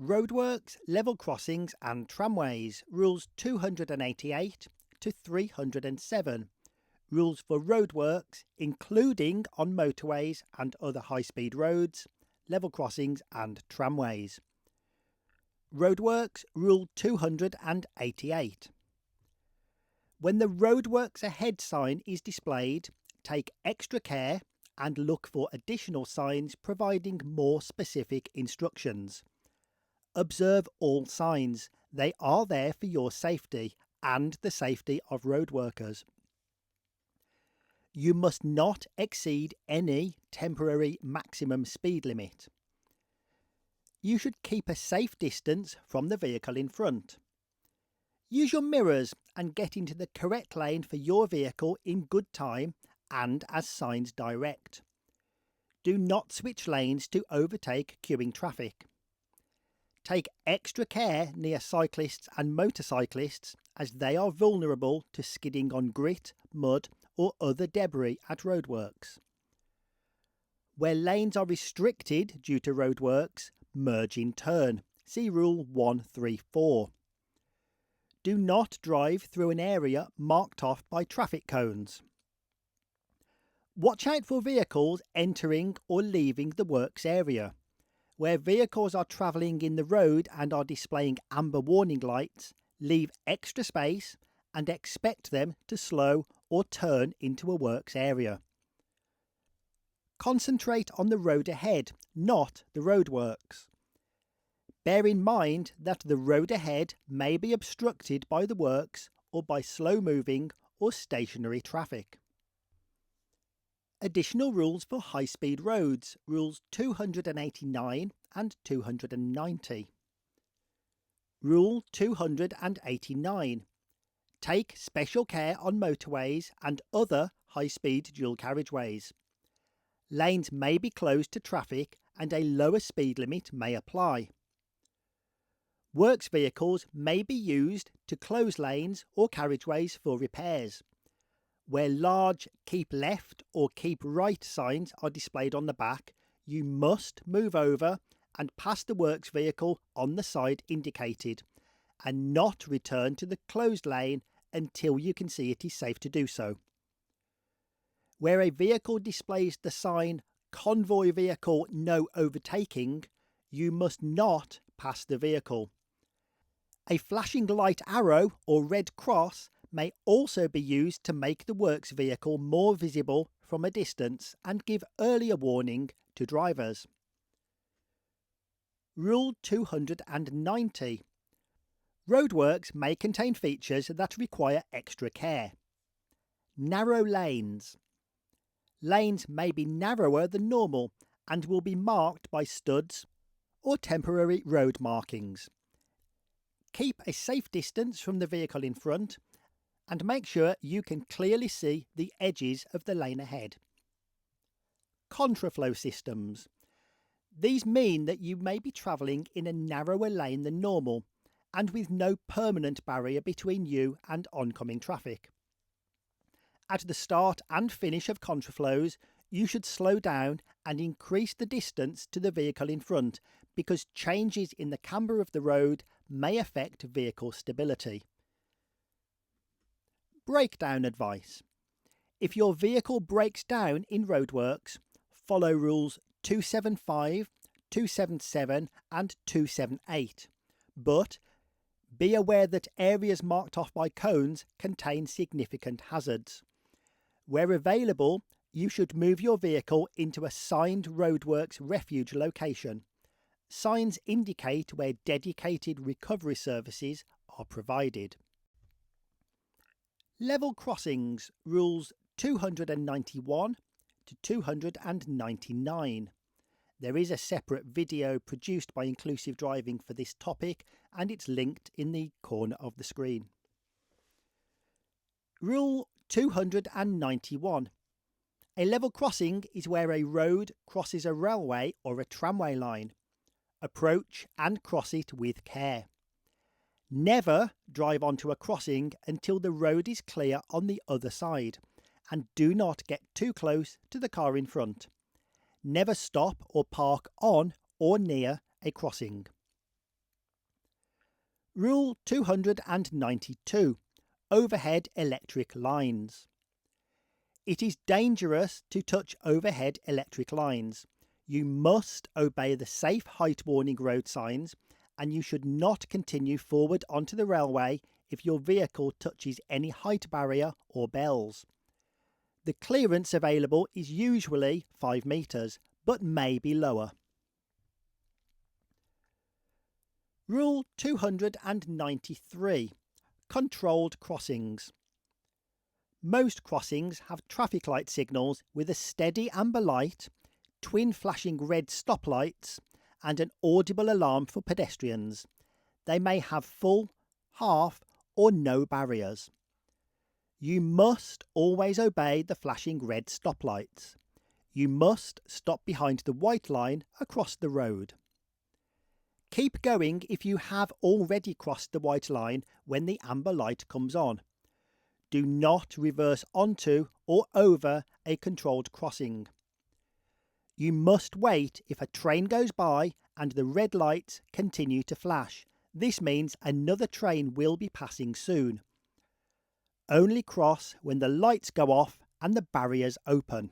Roadworks, level crossings and tramways, rules 288 to 307. Rules for roadworks, including on motorways and other high-speed roads, level crossings and tramways. Roadworks, Rule 288. When the Roadworks Ahead sign is displayed, take extra care and look for additional signs providing more specific instructions. Observe all signs. They are there for your safety and the safety of road workers. You must not exceed any temporary maximum speed limit. You should keep a safe distance from the vehicle in front. Use your mirrors and get into the correct lane for your vehicle in good time and as signs direct. Do not switch lanes to overtake queuing traffic. Take extra care near cyclists and motorcyclists as they are vulnerable to skidding on grit, mud or other debris at roadworks. Where lanes are restricted due to roadworks, merge in turn. See Rule 134. Do not drive through an area marked off by traffic cones. Watch out for vehicles entering or leaving the works area. Where vehicles are travelling in the road and are displaying amber warning lights, leave extra space and expect them to slow or turn into a works area. Concentrate on the road ahead, not the roadworks. Bear in mind that the road ahead may be obstructed by the works or by slow-moving or stationary traffic. Additional rules for high-speed roads, Rules 289 and 290. Rule 289. Take special care on motorways and other high-speed dual carriageways. Lanes may be closed to traffic and a lower speed limit may apply. Works vehicles may be used to close lanes or carriageways for repairs. Where large keep left or keep right signs are displayed on the back, you must move over and pass the works vehicle on the side indicated and not return to the closed lane until you can see it is safe to do so. Where a vehicle displays the sign Convoy Vehicle No Overtaking, you must not pass the vehicle. A flashing light arrow or red cross may also be used to make the works vehicle more visible from a distance and give earlier warning to drivers. Rule 290. Roadworks may contain features that require extra care. Narrow lanes. Lanes may be narrower than normal and will be marked by studs or temporary road markings. Keep a safe distance from the vehicle in front and make sure you can clearly see the edges of the lane ahead. Contraflow systems. These mean that you may be travelling in a narrower lane than normal and with no permanent barrier between you and oncoming traffic. At the start and finish of contraflows, you should slow down and increase the distance to the vehicle in front because changes in the camber of the road may affect vehicle stability. Breakdown advice. If your vehicle breaks down in roadworks, follow rules 275, 277 and 278. But be aware that areas marked off by cones contain significant hazards. Where available, you should move your vehicle into a signed roadworks refuge location. Signs indicate where dedicated recovery services are provided. Level crossings, rules 291 to 299. There is a separate video produced by Inclusive Driving for this topic and it's linked in the corner of the screen. Rule 291. A level crossing is where a road crosses a railway or a tramway line. Approach and cross it with care. Never drive onto a crossing until the road is clear on the other side, and do not get too close to the car in front. Never stop or park on or near a crossing. Rule 292. Overhead electric lines. It is dangerous to touch overhead electric lines. You must obey the safe height warning road signs, and you should not continue forward onto the railway if your vehicle touches any height barrier or bells. The clearance available is usually 5 metres, but may be lower. Rule 293. Controlled crossings. Most crossings have traffic light signals with a steady amber light, twin flashing red stoplights, and an audible alarm for pedestrians. They may have full, half, or no barriers. You must always obey the flashing red stoplights. You must stop behind the white line across the road. Keep going if you have already crossed the white line when the amber light comes on. Do not reverse onto or over a controlled crossing. You must wait if a train goes by and the red lights continue to flash. This means another train will be passing soon. Only cross when the lights go off and the barriers open.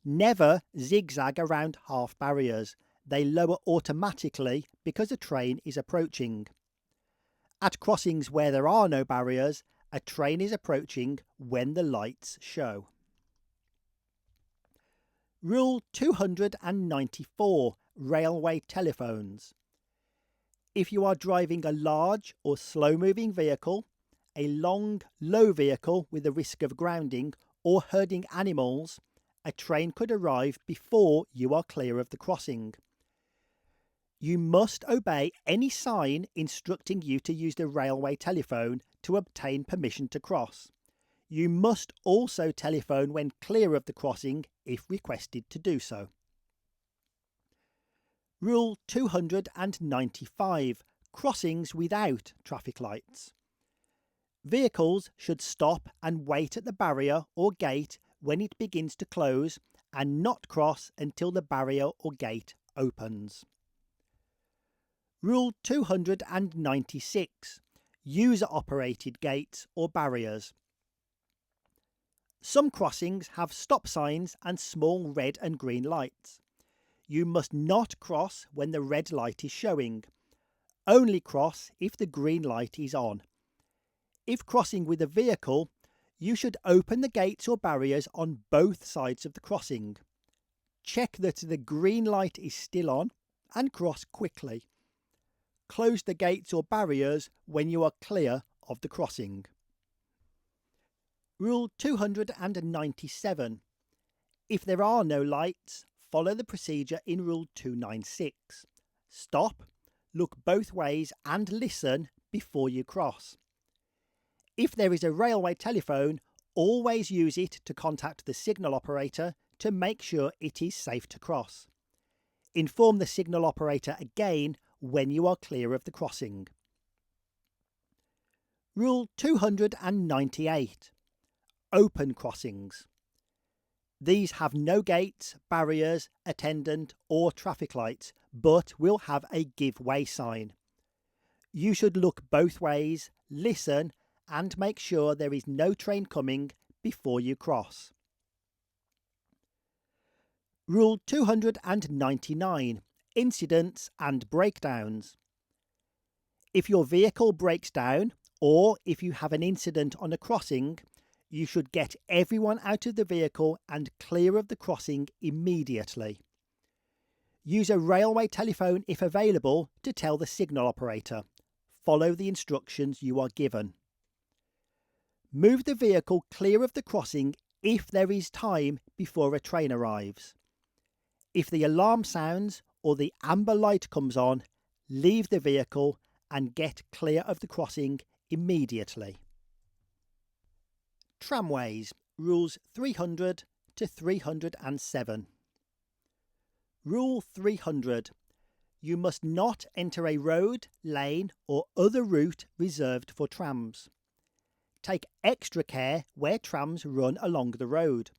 Never zigzag around half barriers. They lower automatically because a train is approaching. At crossings where there are no barriers, a train is approaching when the lights show. Rule 294. Railway telephones. If you are driving a large or slow-moving vehicle, a long, low vehicle with a risk of grounding, or herding animals, a train could arrive before you are clear of the crossing. You must obey any sign instructing you to use the railway telephone to obtain permission to cross. You must also telephone when clear of the crossing if requested to do so. Rule 295. Crossings without traffic lights. Vehicles should stop and wait at the barrier or gate when it begins to close and not cross until the barrier or gate opens. Rule 296. User-operated gates or barriers. Some crossings have stop signs and small red and green lights. You must not cross when the red light is showing. Only cross if the green light is on. If crossing with a vehicle, you should open the gates or barriers on both sides of the crossing. Check that the green light is still on and cross quickly. Close the gates or barriers when you are clear of the crossing. Rule 297. If there are no lights, follow the procedure in Rule 296. Stop, look both ways and listen before you cross. If there is a railway telephone, always use it to contact the signal operator to make sure it is safe to cross. Inform the signal operator again when you are clear of the crossing. Rule 298. Open crossings. These have no gates, barriers, attendant or traffic lights, but will have a give way sign. You should look both ways, listen, and make sure there is no train coming before you cross. Rule 299. Incidents and breakdowns. If your vehicle breaks down, or if you have an incident on a crossing, you should get everyone out of the vehicle and clear of the crossing immediately. Use a railway telephone if available to tell the signal operator. Follow the instructions you are given. Move the vehicle clear of the crossing if there is time before a train arrives. If the alarm sounds or the amber light comes on, leave the vehicle and get clear of the crossing immediately. Tramways, Rules 300 to 307. Rule 300. You must not enter a road, lane or other route reserved for trams. Take extra care where trams run along the road.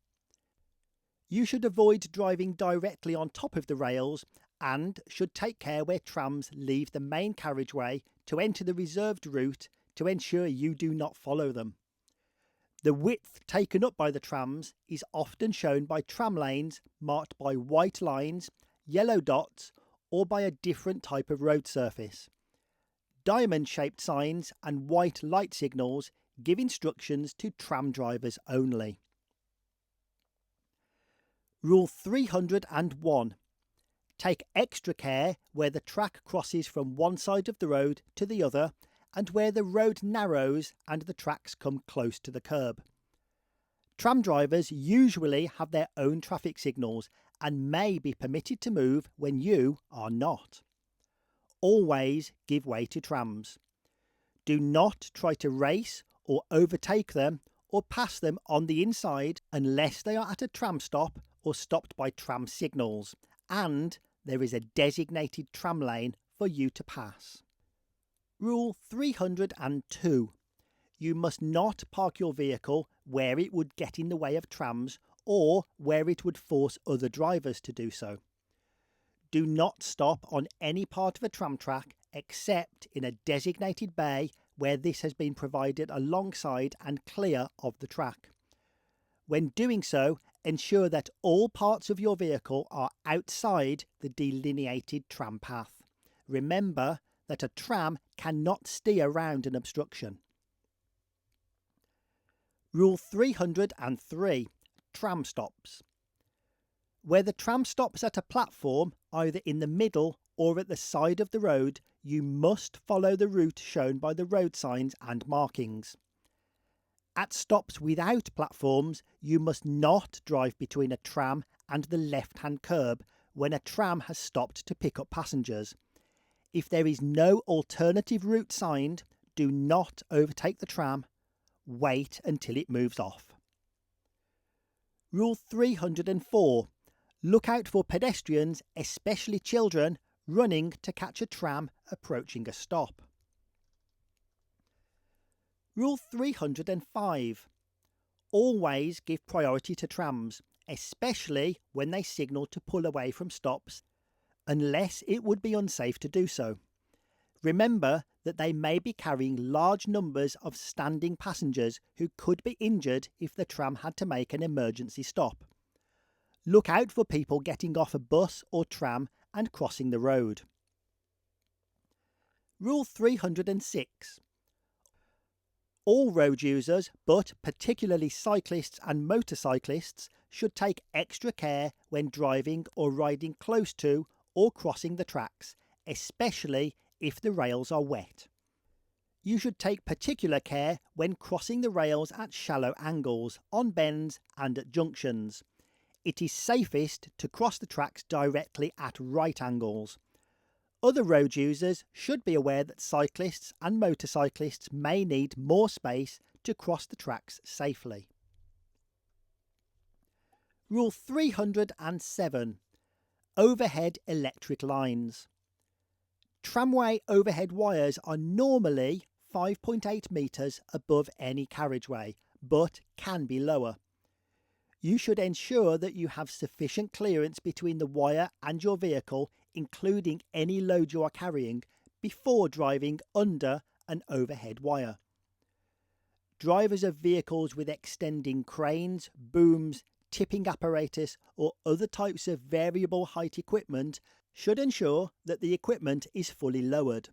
You should avoid driving directly on top of the rails and should take care where trams leave the main carriageway to enter the reserved route to ensure you do not follow them. The width taken up by the trams is often shown by tram lanes marked by white lines, yellow dots, or by a different type of road surface. Diamond-shaped signs and white light signals give instructions to tram drivers only. Rule 301. Take extra care where the track crosses from one side of the road to the other and where the road narrows and the tracks come close to the curb. Tram drivers usually have their own traffic signals and may be permitted to move when you are not. Always give way to trams. Do not try to race or overtake them or pass them on the inside unless they are at a tram stop or stopped by tram signals and there is a designated tram lane for you to pass. Rule 302. You must not park your vehicle where it would get in the way of trams or where it would force other drivers to do so. Do not stop on any part of a tram track except in a designated bay where this has been provided alongside and clear of the track. When doing so, ensure that all parts of your vehicle are outside the delineated tram path. Remember that a tram cannot steer around an obstruction. Rule 303. Tram stops. Where the tram stops at a platform, either in the middle or at the side of the road, you must follow the route shown by the road signs and markings. At stops without platforms, you must not drive between a tram and the left-hand curb when a tram has stopped to pick up passengers. If there is no alternative route signed, do not overtake the tram. Wait until it moves off. Rule 304. Look out for pedestrians, especially children, running to catch a tram approaching a stop. Rule 305. Always give priority to trams, especially when they signal to pull away from stops, unless it would be unsafe to do so. Remember that they may be carrying large numbers of standing passengers who could be injured if the tram had to make an emergency stop. Look out for people getting off a bus or tram and crossing the road. Rule 306. All road users, but particularly cyclists and motorcyclists, should take extra care when driving or riding close to or crossing the tracks, especially if the rails are wet. You should take particular care when crossing the rails at shallow angles, on bends and at junctions. It is safest to cross the tracks directly at right angles. Other road users should be aware that cyclists and motorcyclists may need more space to cross the tracks safely. Rule 307. Overhead electric lines. Tramway overhead wires are normally 5.8 metres above any carriageway, but can be lower. You should ensure that you have sufficient clearance between the wire and your vehicle, including any load you are carrying, before driving under an overhead wire. Drivers of vehicles with extending cranes, booms, tipping apparatus, or other types of variable height equipment should ensure that the equipment is fully lowered.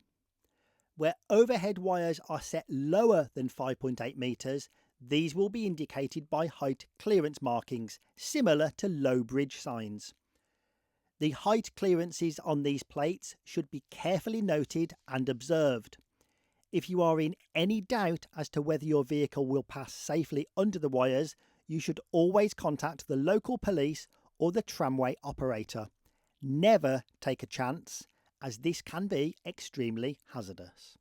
Where overhead wires are set lower than 5.8 metres, these will be indicated by height clearance markings, similar to low bridge signs. The height clearances on these plates should be carefully noted and observed. If you are in any doubt as to whether your vehicle will pass safely under the wires, you should always contact the local police or the tramway operator. Never take a chance, as this can be extremely hazardous.